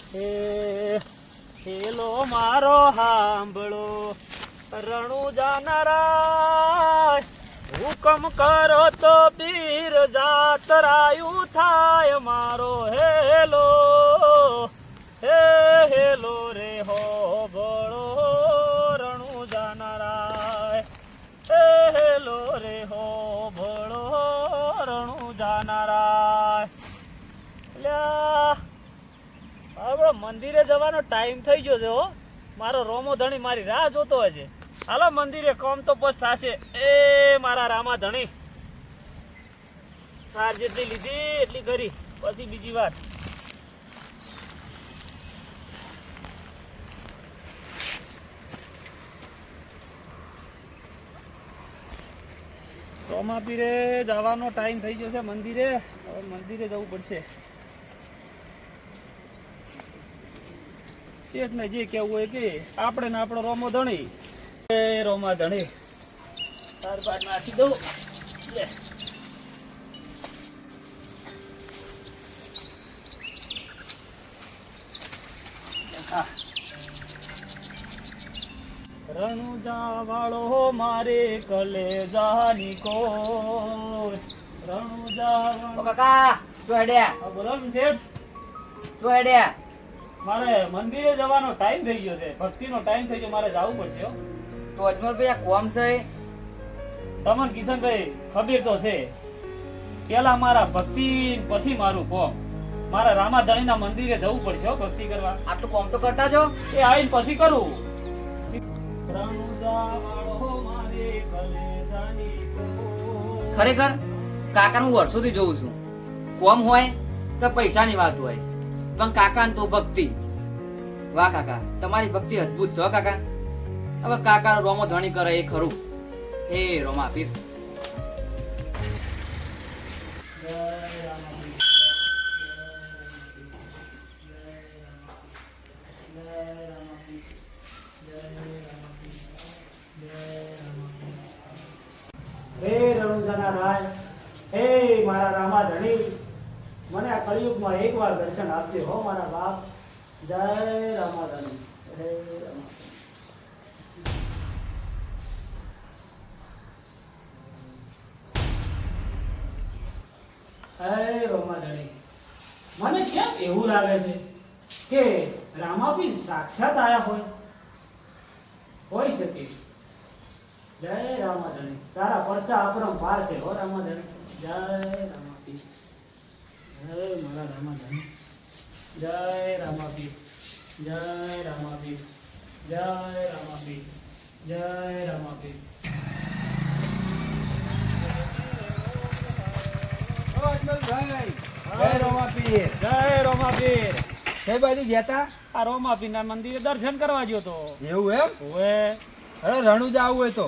હે હેલો મારો હાંભળો રણુ જાનરાય હુકમ કરો તો પીર જાતરાયું થાય મારો હેલો હે હેલો રે હો ભળો રણુ જાનરાય હે હેલો રે હો ભળો રણુ જાનરાય લ્યા હવે મંદિરે જવાનો ટાઈમ થઈ ગયો છે હો મારો રોમો ધણી મારી રાહ જોતો હશે હાલો મંદિરે કામ તો બસ થશે એ મારા રામા ધણી સાર જેટલી લીધી એટલી કરી પછી બીજી વાત રોમા પીરે જવાનો ટાઈમ થઈ ગયો છે મંદિરે હવે મંદિરે જવું પડશે શેઠ ને જે કેવું હોય કે આપણે ને આપણો રોમો ધણી એ રોમા ધણી તાર બાદ નાખી દઉં લે રણુજા વાળો મારે કલેજાની કોઈ રણુજા ઓ કાકા જો હેડ્યા બોલો ને શેઠ જો હેડ્યા મારે મંદિરે જવાનો ટાઈમ થઈ ગયો છે ભક્તિનો ટાઈમ થઈ ગયો મારે જવું પડશે હો તો અજમલભાઈ આ કોમ છે તમને કિશનભાઈ ખબર તો છે પેલા મારા ભક્તિ પછી મારું કોમ મારા રામા ધણીના મંદિરે જવું પડશે હો ભક્તિ કરવા આટલું કોમ તો કરતા છો એ આવીને પછી કરું રણુજા વાળો મારે કલેજાની કોઈ. ખરેખર કાકા હું વર્ષોથી જોઉં છું કોમ હોય કે પૈસાની વાત હોય પણ કાકા તો ભક્તિ વાહ કાકા તમારી ભક્તિ અદ્ભુત છે હો કાકા હવે કાકા રોમો ધણી કરે એ ખરું એ રોમા પીર હે રણુજાના રાય હે મારા રામા ધણી મને આ કળિયુગમાં એકવાર દર્શન આપજે હો મારા બાપ જય રામા ધણી હે રામા હે રામા ધણી મને કેમ એવું લાગે છે કે રામાપીર સાક્ષાત આયા હોય શકે જય રામાધણી તારા પરચા અપરમ પાર છે હો રામાધણી જય રામાપીર જય મારા રામાધણી જય રામાપીર જય રામાપીર જય રામાપીર જય રામાપીર જય રોમાપીર જય રામાપીર કઈ બાજુ ગયા તા આ રામાપીરના મંદિરે દર્શન કરવા ગયો તો એવું એમ ઓએ અરે રણુજા આવું હોય તો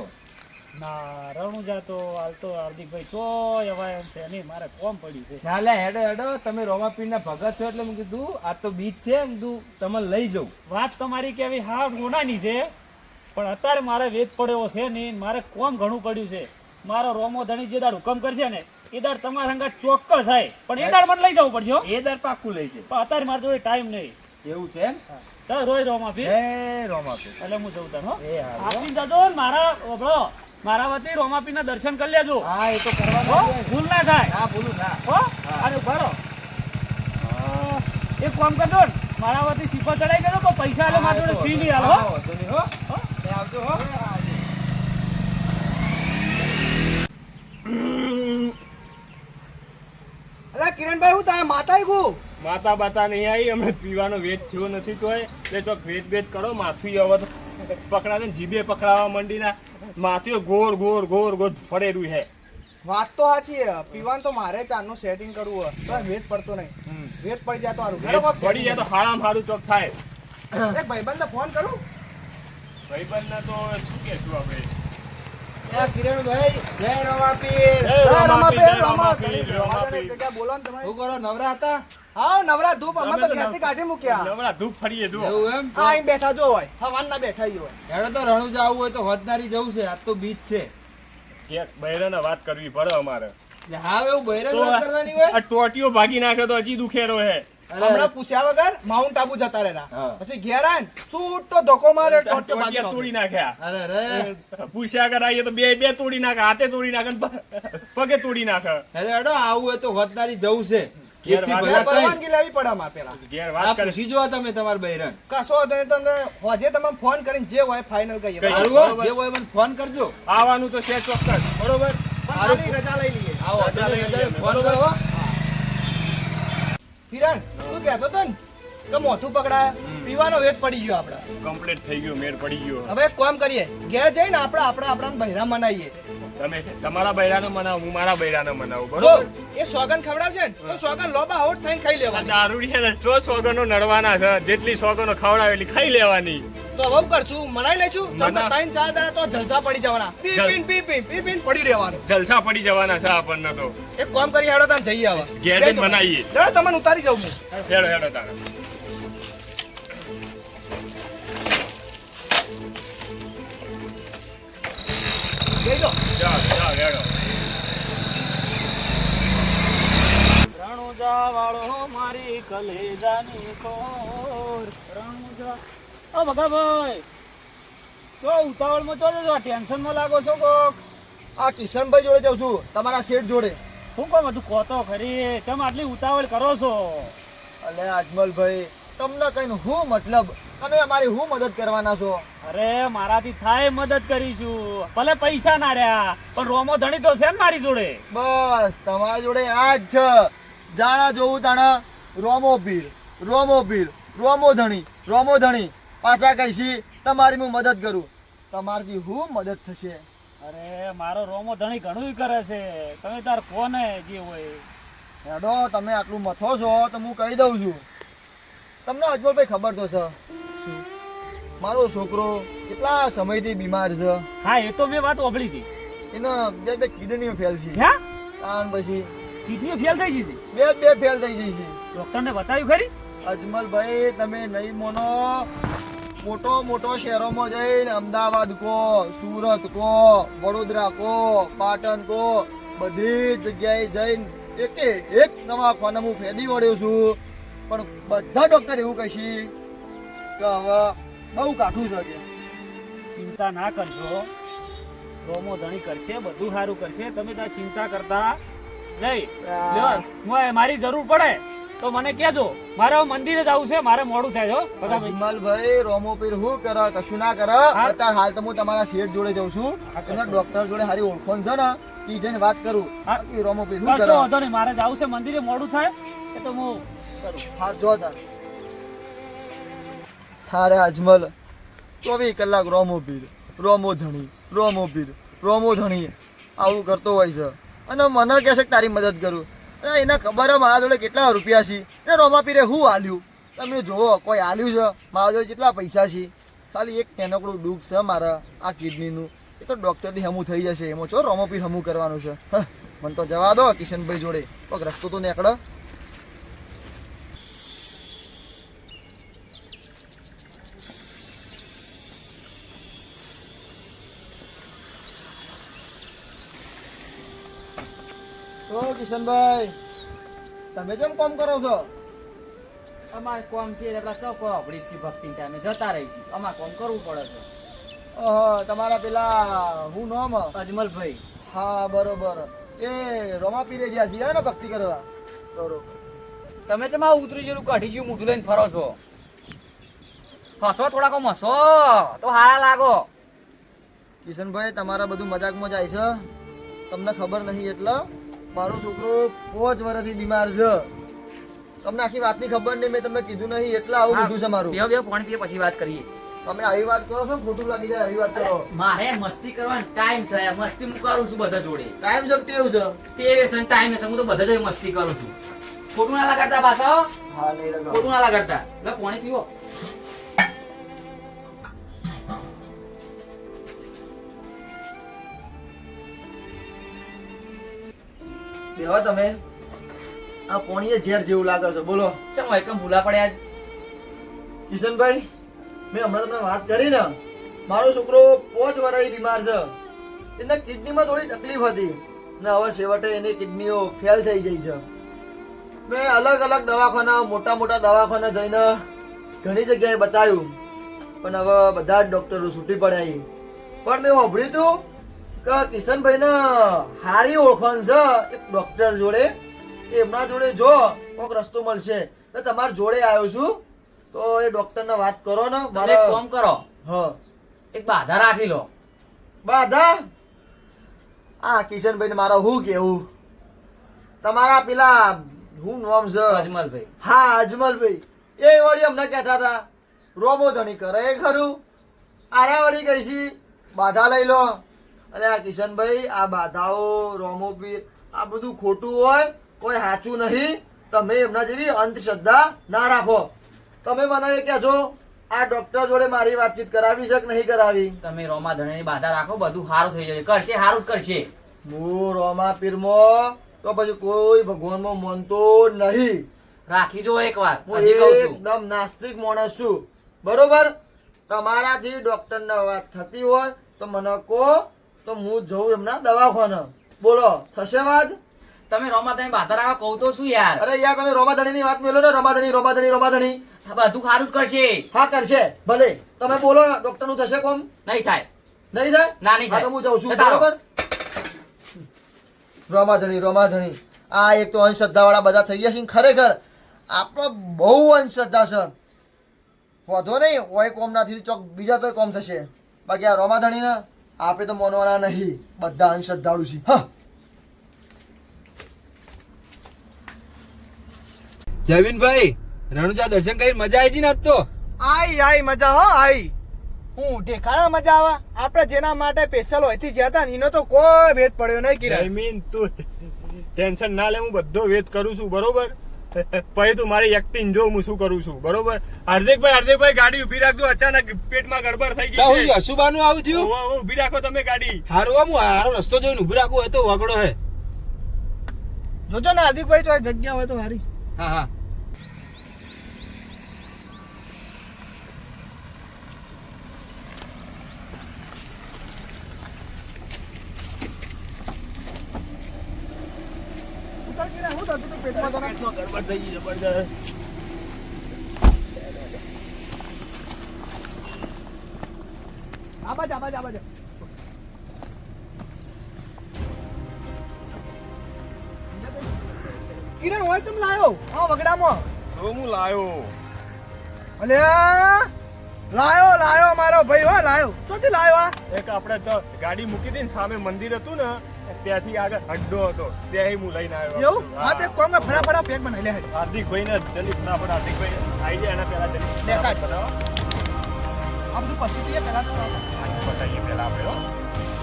ના રણુજા તો હાલ તો હાર્દિકભાઈ તો એવા એમ છે નહીં મારે કોમ પડ્યું છે ના લે હેડો હેડો તમે રોમાપીરના ભગત છો એટલે મેં કીધું આ તો બીજ છે એમ કીધું તમને લઈ જાઉં વાત તમારી કેવી હા રોનાની છે પણ અત્યારે મારે વેદ પડ્યો છે નહીં મારે કોમ ઘણું પડ્યું છે મારો રોમો ધણી જે દાડ હુકમ કરશે ને એ દાડ તમારા સંગાત ચોક્કસ થાય પણ એ દાડ મને લઈ જવું પડશે હો. એ દર પાક્કું લઈ છે પણ અત્યારે મારે જોડે ટાઈમ નહીં એવું છે એમ ચાલ રોય રોમાપીર જય રોમાપીર એટલે હું જઉં તાર હો એ હારું હો. આપી જજો ને મારા ઓબળો મારા વતી રોમાપીરના દર્શન કરી લેજો હા એ તો હો કરવાનું ભૂલ ના થાય હા ભૂલું ના હો અને ઉભારો એક કામ કરજો ને મારા વતી સિફર ચડાઈ દેજો તો પૈસા આલે મારા જોડે સી નહીં હાલ હો હા, વાંધો નહીં હો હો? એ આવજો હો અલા કિરણભાઈ હું તારા માતા ગુ માતા બાતા નહીં આવી અમે પીવાનો વેચ થયો નથી તોય એટલે ચોક વેચ બેચ કરો માથું હવે તો પકડાશે ને જીભે પકડાવા મંડીના માથું ગોર ગોર ગોર ગોર ફરેલું હે વાત તો સાચી હે. પીવાનું તો મારે ચાનું સેટિંગ કરવું હે તો વેત પડતો નહીં વેત પડી જાય તો સારું હેડો કોક પડી જાય તો હાડામાં હાડું ચોક થાય એક ભાઈબંધને ફોન કરું ભાઈબંધને તો શું કહેશું આપણે એ કિરણભાઈ જય રોમાપીર જય જય રમાપીર, રમાપીર, જય રમાપીર. રમાપીર, રમાપીર. રમાપીર. જગ્યા બોલો ને તમે શું કરો નવરા હતા હાવ નવરા ધૂપ અમે અમે તો તો ઘેરથી કાઢી મૂક્યા નવરા ધૂપ ફરીએ જુઓ એવું એમ હા અહીં બેઠા જો હોય હવાના બેઠા ઈ હોય હેડો તો રણુજા આવું હોય તો વધનારી જવું છે આજ તો બીજ છે કે બૈરાને વાત કરવી પડે અમારે એટલે હા એવું બૈરન તો વાત કરવાની હોય આ ટોટીઓ ભાગી નાખે તો હજી દુખેરો હે હમણાં પૂછ્યા વગર માઉન્ટ આબુ જતા રહેલા. હા. પછી ઘેર આવીને છૂટો ધક્કો મારે ટોટિયો ટોટિયા બાંધી તોડી નાખ્યો. નાખ્યા અરે પૂછ્યા કરાઈએ તો બે તોડી નાખે, હાથે તોડી નાખે ને પગે તોડી નાખે. અરે અડો આવું હોય તો વતનારી જવું છે ઘેર એકથી વાત ભલા એટલે ત્રણ. પરવાનગી લેવી પડે આમાં પેલા. ઘેર આ વાત કરે પૂછી જોવા તમે તમારા બૈરાને. કશો વાંધો નહીં, તમને હોજે તમે ફોન કરીને જે હોય ફાઇનલ કહીએ. કઈ. સારું હો, જે હોય મને ફોન કરજો. આવવાનું તો છે ચોક્કસ, બરોબર. પણ ખાલી રજા લઈ લઈએ. આવો રજા લઈ તમે લઈએ, ફોન બરોબર. કરો હો. કિરણ તું કહેતો હતો ને કે મોથું પકડાય, પીવાનો વેત પડી ગયો આપડે. કમ્પ્લીટ થઈ ગયું, મેળ પડી ગયો. હવે એક કામ કરીએ, ઘેર જઈને આપણા બૈરા મનાઈએ. તમે તમારા બૈરાને મનાવો, હું મારા બૈરાને મનાવું, જો બરોબર. એ સોગન ખવડાવશે ને તો સોગન લોબા હોટ થઈને ખાઈ આ લેવાની. દારૂડિયાને જો સોગનો નડવાના છે, જેટલી સોગનો ખવડાવે એટલી ખાઈ લેવાની. તો હવે હું કરશું, મનાઈ લઈશું. મના- 3-4 દાડા તો જલસા પડી જવાના. પી જલ- પીન પડી રહેવાનું. જલસા પડી જવાના છે આપણને તો. એક કામ કરી હેડો તાન જઈએ હવે. ઘેર જઈને મનાઈએ. ચાલો તમને ઉતારી જાઉં હું. હેડો હેડો તારે. જઈ જાઓ. જાઓ હેડો. રણુજા વાળો મારી કલેજાની ખોર. રણુજા ઓ ભગાભાઈ, જો ઉતાવળમાં છો છો, ટેન્શનમાં લાગો છો કોક? આ કિશનભાઈ જોડે જાઉં છું, તમારા શેઠ જોડે. શું કહો બધું કહો તો ખરી, ચમ આટલી ઉતાવળ કરો છો? અલે અજમલભાઈ, તમને કઈ હું મતલબ, તમે અમારી હું મદદ કરવાના છો? અરે મારાથી થાય મદદ કરીશું, ભલે પૈસા ના રહ્યા પણ રોમો ધણી તો છે ને મારી જોડે. બસ તમારા જોડે આ જ છે. જાણા જોવું તાણા રોમો પીર, રોમો ધણી પાછા કહીશી તમારી હું મદદ કરું. તમારથી હું મદદ થશે? અરે મારો રોમો ધણી ઘણું કરે છે, તમે તાર કોને જે હોય. હેડો, તમે આટલું મથો છો તો હું કહી દઉં છું. તમને અજમલભાઈ ખબર તો છે મારો છોકરો કેટલા સમયથી બીમાર છે. હા એ તો મેં વાત ઓગળી હતી. એને બે કિડનીઓ ફેલ છે. હે આન પછી કિડની ફેલ થઈ ગઈ છે? બે ફેલ થઈ ગઈ છે. ડોક્ટરને બતાવ્યું ખરી? અજમલભાઈ તમે નહીં મોનો, મોટો શહેરોમાં જઈને અમદાવાદ કો, સુરત કો, વડોદરા કો, પાટણ કો, બધી જ જગ્યાએ જઈને એક દવાખાને હું ફેદી વળ્યો છું. પણ બધા ડોક્ટર એવું કહેશે કે હવે બહુ કાઠું છે કે. ચિંતા ના કરશો, રોમો ધણી કરશે, બધું સારું કરશે, તમે ત્યાં ચિંતા કરતા નહીં. લ્યો, મારી જરૂર પડે તો મને કહેજો, મારે હવે મંદિરે જવું છે, મારે મોડું થાય છો. અજમલભાઈ રોમો પીર હું કરે, કશું ના કરે. અત્યારે હાલ તો હું તમારા શેઠ જોડે જઉં છું, એના ડોક્ટર જોડે હારી ઓળખોણ છે ને, ઈ જઈને વાત કરું. બાકી રોમો પીર હું કશો કરે. વાંધો નહીં, મારે જવું છે મંદિરે, મોડું થાય એ તો હું કરું. હા જો તાર હારે અજમલ 24 કલાક રોમો ધણી આવું કરતો હોય છે. અને મને કહે છે કે તારી મદદ કરું. એને ખબર છે મારા જોડે કેટલા રૂપિયા છે, ને રોમા પીરે હું હાલ્યું. તમે જુઓ, કોઈ હાલ્યું છે મારા જોડે કેટલા પૈસા છે. ખાલી એક નાનકડું દુઃખ છે મારા આ કિડનીનું, એ તો ડૉક્ટરથી હમું થઈ જશે. એમાં છો રોમો પીર હમું કરવાનું છે. મને તો જવા દો કિશનભાઈ જોડે, કોઈક રસ્તો તો નીકળે. તો કિશનભાઈ તમે કેમ કામ કરો છો? અમારે કોમ છે એટલે ચોકો આપણી છે, ભક્તિ ટાઈમે જતા રહીશું, અમારે કોમ કરવું પડે છે. તમારા પેલા હું નામ? અજમલભાઈ. હા બરોબર, એ રોમા પીરે ગયા છીએ ને ભક્તિ કરવા. બરોબર. તમે છે માં ઉતરી જેલું કાઢી ગયું મોઢું લઈને ફરો છો. હસો થોડાક હસો તો હારા લાગો. કિશનભાઈ તમારા બધું મજાકમાં જાય છે, તમને ખબર નહીં. એટલે મારો છોકરો 5 વર્ષથી બીમાર છે. તમને આખી વાતની ખબર નહીં, મેં તમને કીધું નહીં, એટલે આવું બધું છે મારું. બે પાણી પીએ પછી વાત કરીએ. તમે આવી વાત કરો છો, ખોટું લાગી જાય. આવી વાત કરો. મારે મસ્તી કરવાનો ટાઈમ છે, મસ્તી હું કરું છું બધા જોડે. ટાઈમ શક્તિ એવું છે. તે વેસન ટાઈમ છે, હું તો બધા જોડે મસ્તી કરું છું. ખોટું ના લગાડતા પાછો, હા નહીં લગાવ. ખોટું ના લગાડતા. એટલે પાણી પીવો. બેહો તમે. આ પોણીએ ઝેર જેવું લાગે છે. બોલો ચમ એકમ ભૂલા પડ્યા જ. કિશનભાઈ, મેં હમણાં તમને વાત કરી ને, મારો છોકરો 5 વર્ષથી બીમાર છે. એને કિડનીમાં થોડી તકલીફ હતી ને હવે છેવટે એની કિડનીઓ ફેલ થઈ ગઈ છે. મેં અલગ અલગ દવાખાના મોટા મોટા દવાખાના જઈને ઘણી જગ્યાએ બતાવ્યું, પણ હવે બધા જ ડોક્ટરો છૂટી પડ્યા. પણ મેં સાંભળ્યું હતું કે કિશનભાઈને હારી ઓળખાણ છે એક ડોક્ટર જોડે, એમના જોડે જો કોઈક રસ્તો મળશે તો તમારા જોડે આવ્યો છું. તો એ ડોક્ટરને વાત કરો ને. તમે એક કામ કરો, હા, એક બાધા રાખી લો. બાધા? આ કિશનભાઈ મારે શું કેવું, તમારા પેલા શું નામ છે? અજમલભાઈ. હા, અજમલભાઈ. એ વળી અમને કહેતા હતા રોમો ધણી કરે એ ખરું, આરા વળી કહીશી બાધા લઈ લો. અરે આ કિશનભાઈ, આ બાધાઓ રોમો પીર આ બધું ખોટું હોય, કોઈ સાચું નહીં. તમે એમના જેવી અંધશ્રદ્ધા ના રાખો. તમે મને એ કહેજો આ ડોક્ટર જોડે મારી વાતચીત કરાવી છે કે નહીં કરાવી? તમે રોમા ધણીની બાધા રાખો, બધું સારું થઈ જશે. કરશે, સારું જ કરશે. હું રોમા પીરમાં તો પછી કોઈ ભગવાનમાં માનતો નહીં. રાખી જો એકવાર, હું હજી કહું છું. એકદમ નાસ્તિક માણસ છું, બરોબર? તમારાથી ડોક્ટરને વાત થતી હોય તો મને કહો, તો હું જઉં એમના દવાખાને. બોલો, થશે વાત? તમે રોમા ધણી બાધા રાખો, કહું તો શું યાર. અરે યાર, તમે રોમાધણીની વાત મેલો ને. રોમાધણી રોમાધણી રોમાધણી. આ બધું સારું જ કરશે. હા, કરશે ભલે. તમે બોલો ને, ડોક્ટરનું થશે કોમ? નહીં થાય. નહીં થાય? ના, નહીં હા, થાય. તો હું જઉં છું, જતા રહો. બરોબર? રોમાધણી રોમાધણી આ એક તો અંધશ્રદ્ધા વાળા બધા થઈ ગયા છે ને. ખરેખર આપણો બહુ અંધશ્રદ્ધા છે. વધો નહીં હોય કોમ નાથી ચોક બીજા તો કોમ થશે. બાકી આ રોમાધણી ને આપણે તો માનવાના નહીં, બધા અંધશ્રદ્ધાળુ છે. હા, જયવીનભાઈ, રણુજા દર્શન કરી મજા આવી છે ને આજ તો? આઈ મજા હો આઈ. હું ઠેકાણા મજા આવે. આપણે જેના માટે સ્પેશિયલ હોયથી જ્યાં હતા ને એનો તો કોઈ ભેદ પડ્યો નહીં કિરણ. જયમીન, તું ટેન્શન ના લે, હું બધો વેત કરું છું, બરોબર? પછી તું મારી એક્ટિંગ જો હું શું કરું છું, બરોબર? હાર્દિકભાઈ ગાડી ઉભી રાખજો, અચાનક પેટમાં ગડબડ થઈ ચા ગઈ હું અશુભાનું આવું થયું? ઉભી રાખો તમે ગાડી. હારું, આમ હું હારો રસ્તો જોઈને ઉભું રાખવું હોય તો વગડો હે. જોજો ને હાર્દિકભાઈ જો જગ્યા હોય તો મારી. હા હા. ઉતાર કિરણ, હું થતું હતું પેટમાં તને? પેટમાં ગડબડ થઈ ગઈ જબરદસ્ત. આ બાજુ. કિરણ હોય તું લાયો હા વગડામાં. તો હું લાયો. અલ્યા લાયો મારો ભાઈ હો, લાયો. ચોથી લાયો આ? એક આપણે તો ગાડી મૂકી હતી ને સામે મંદિર હતું ને, ત્યાંથી આગળ હડ્ડો હતો, ત્યાં હું લઈને આવ્યો. એવું? હા તે કોમ કે ફટાફટ પેક બનાવી લે હેડ. હાર્દિકભાઈ ને જલ્દી ફટાફટ હાર્દિકભાઈ આવી જાય એના પહેલા જલ્દી લે, કાઢ. બનાવો. આ બધું પછી પીએ પહેલા તો લાવો. આને બતાવીએ પહેલા આપણે હો.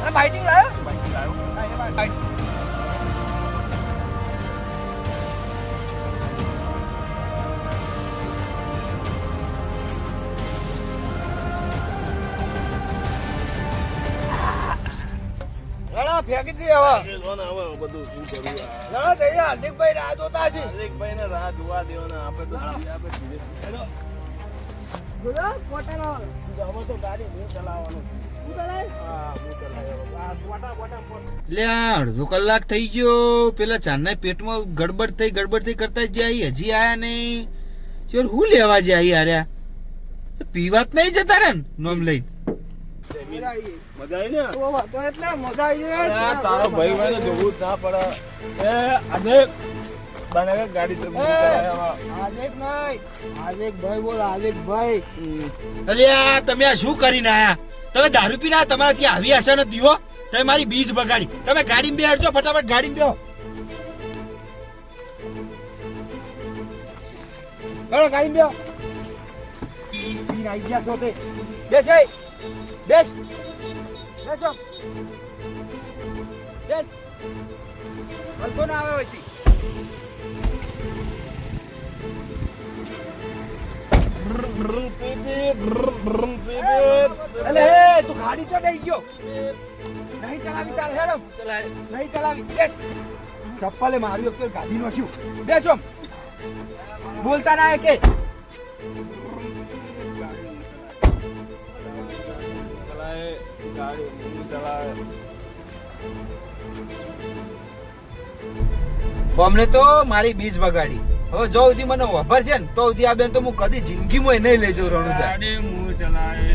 અને બાઇટિંગ લાયો? બાઈક લાવ્યો. હા એ બાઇટિંગ. લડા ફેંકી દી હવે. જો ને હવે બધું શું કરું આ. લડા જઈએ હાર્દિકભાઈ રાહ જોતા છે. હાર્દિકભાઈ ને રાહ જોવા દો ને, આપણે તો આપણે ધીરે હેલો. જોજો પોતાનો હવે તો ગાડી હું ચલાવવાનું. શું કરે? હા, હું ચલાવ્યો. આ બોટા લે અડધો કલાક થઈ ગયો, પેલા ચાંદના પેટમાં ગડબડ થઈ કરતા જાય, હજી આયા નહીં. ચોર હું લેવા જાય આર્યા? પીવાત નહીં જતા રે નોમ લઈ. મજા આવી. મજા આવી ને? તો એટલે મજા આવી જાય. તારો ભાઈ ભાઈ જોવું જ ના પડે. એ આજે બનાવે ગાડી તો હું ચલાવ્યા. હાર્દિક નહીં, હાર્દિકભાઈ બોલ, હાર્દિકભાઈ. અલ્યા તમે આ શું કરીને આયા? તમે દારૂ પીને આયા? તમારાથી આવી આશા નથી હો. તમે મારી બીજ બગાડી. તમે ગાડીમાં બેસજો, ફટાફટ ગાડીમાં બેહો. હેલો ગાડીમાં બેહો. પીને આઈ ગયા છો તે. બેસ એ. બેસ. બેસો. બેસ. હલતો ના આવે પછી. અલે હે તું ગાડી ચો બેહી ગયો? નહીં ચલાવી તાર હેડમ. નહીં ચલાવી. બેસ. ચપ્પલે માર્યો કે ગાડી નો શું? બેસો. બોલતા ના કે ગાડી હું ચલાવે. અમને તો મારી બીજ બગાડી. હવે જો સુધી મને વફર છે ને તો સુધી આ બેન તો હું કદી જિંદગીમાં નહીં લઈ જાઉં રણુજા. ગાડી હું ચલાવે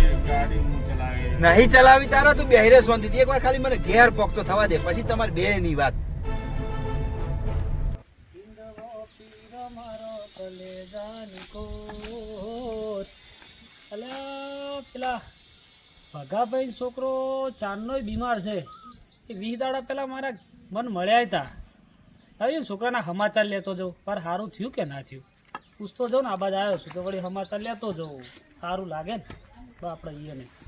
નહીં ચલાવી તારા તું બેહરે શાંતિથી એકવાર ખાલી મને ઘેર પોકતો થવા દે પછી તમારી બે ની વાત. અલ્યા પેલા ભગાભાઈ છોકરો ચાંદનોય બીમાર છે એ 20 દાડા પેલા મારા મન મળ્યા હતા. હવે એ છોકરાના સમાચાર લેતો જાઉં પર સારું થયું કે ના થયું પૂછતો જાઉં ને આ બાજુ આવ્યો છું તો વળી સમાચાર લેતો જાઉં સારું લાગે ને આપણે અહીંયા નહીં.